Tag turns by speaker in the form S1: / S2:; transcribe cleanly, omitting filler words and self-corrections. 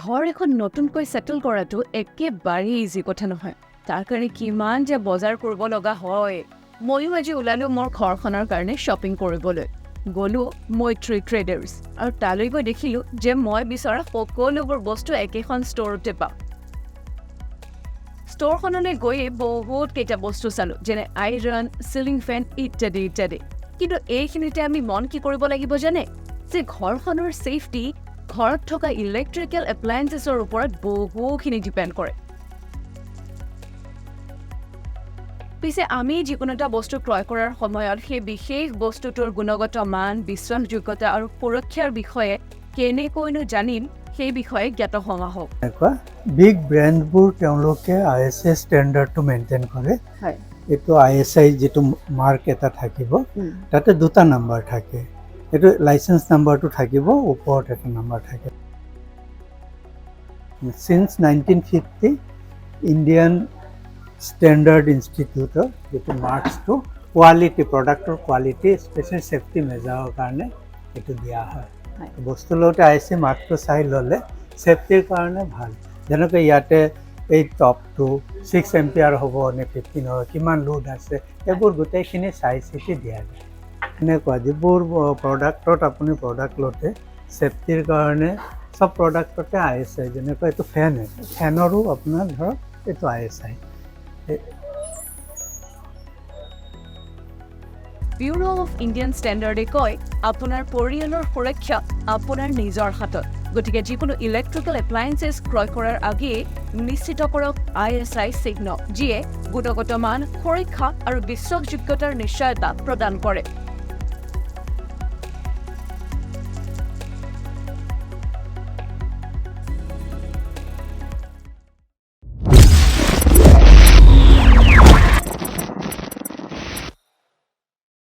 S1: ঘৰ এখন নতুনকৈ সেটেল কৰাটো একেবাৰে ইজি কথা নহয়। তাৰ কাৰণে কিমান যে বজাৰ কৰিব লগা হয়। ময়ো আজি ওলালো মোৰ ঘৰখনৰ কাৰণে শ্বপিং কৰিবলৈ। গ'লো মৈত্ৰী ট্ৰেডাৰ্ছ আৰু তালৈ গৈ দেখিলোঁ যে মই বিচৰা সকলোবোৰ বস্তু একেখন ষ্ট'ৰতে পাওঁ। ষ্ট'ৰখনলৈ গৈয়ে বহুত কেইটা বস্তু চালোঁ, যেনে আইৰণ, চিলিং ফেন ইত্যাদি ইত্যাদি। কিন্তু এইখিনিতে আমি মন কি কৰিব লাগিব জানে, যে ঘৰখনৰ ছেফটি ঘৰত থকা ইলেক্ট্ৰিকেল এপ্লায়েন্সেছৰ ওপৰত বহুখিনি ডিপেণ্ড কৰে। পিছে আমি যিকোনো এটা বস্তু ক্ৰয় কৰাৰ সময়ত সেই বিশেষ বস্তুটোৰ গুণগত মান, বিশ্বাসযোগ্যতা আৰু সুৰক্ষাৰ বিষয়ে কেনেকৈনো জানিম, সেই বিষয়ে জ্ঞাত হোৱা হওক।
S2: বিগ ব্ৰেণ্ডবোৰ তেওঁলোকে ISI ষ্টেণ্ডাৰ্ডটো মেইনটেইন কৰে। এইটো ISI যিটো মাৰ্ক এটা থাকিব, তাতে দুটা নাম্বাৰ থাকে। এইটো লাইচেন্স নাম্বাৰটো থাকিব, ওপৰত এটা নাম্বাৰ থাকে। সিন্স 1950 ইণ্ডিয়ান ষ্টেণ্ডাৰ্ড ইনষ্টিটিউটৰ যিটো মাৰ্কছটো কোৱালিটি, প্ৰডাক্টৰ কোৱালিটি, স্পেচিয়েল ছেফটি মেজাৰৰ কাৰণে এইটো দিয়া হয়। বস্তু লওঁতে ISI মাৰ্কটো চাই ল'লে ছেফটিৰ কাৰণে ভাল। যেনেকৈ ইয়াতে এই টপটো 6 এম্পিয়াৰ হ'ব নে 15 হ'ব, কিমান লোড আছে, এইবোৰ গোটেইখিনি চাই চিতি দিয়া যায়। এনেকুৱা যিবোৰ প্ৰডাক্টত আপুনি প্ৰডাক্ট লওঁতে ছেফটিৰ কাৰণে চব প্ৰডাক্টতে ISI, যেনেকৈ এইটো ফেন, ফেনৰো আপোনাৰ ধৰক এইটো ISI।
S1: ব্যুৰো অফ ইণ্ডিয়ান ষ্টেণ্ডাৰ্ডে কয়, আপোনাৰ পৰিয়ালৰ সুৰক্ষা আপোনাৰ নিজৰ হাতত। গতিকে যিকোনো ইলেক্ট্ৰিকেল এপ্লায়েন্সেছ ক্ৰয় কৰাৰ আগেয়ে নিশ্চিত কৰক ISI চিহ্ন, যিয়ে গুণগত মান, সুৰক্ষা আৰু বিশ্বাসযোগ্যতাৰ নিশ্চয়তা প্ৰদান কৰে।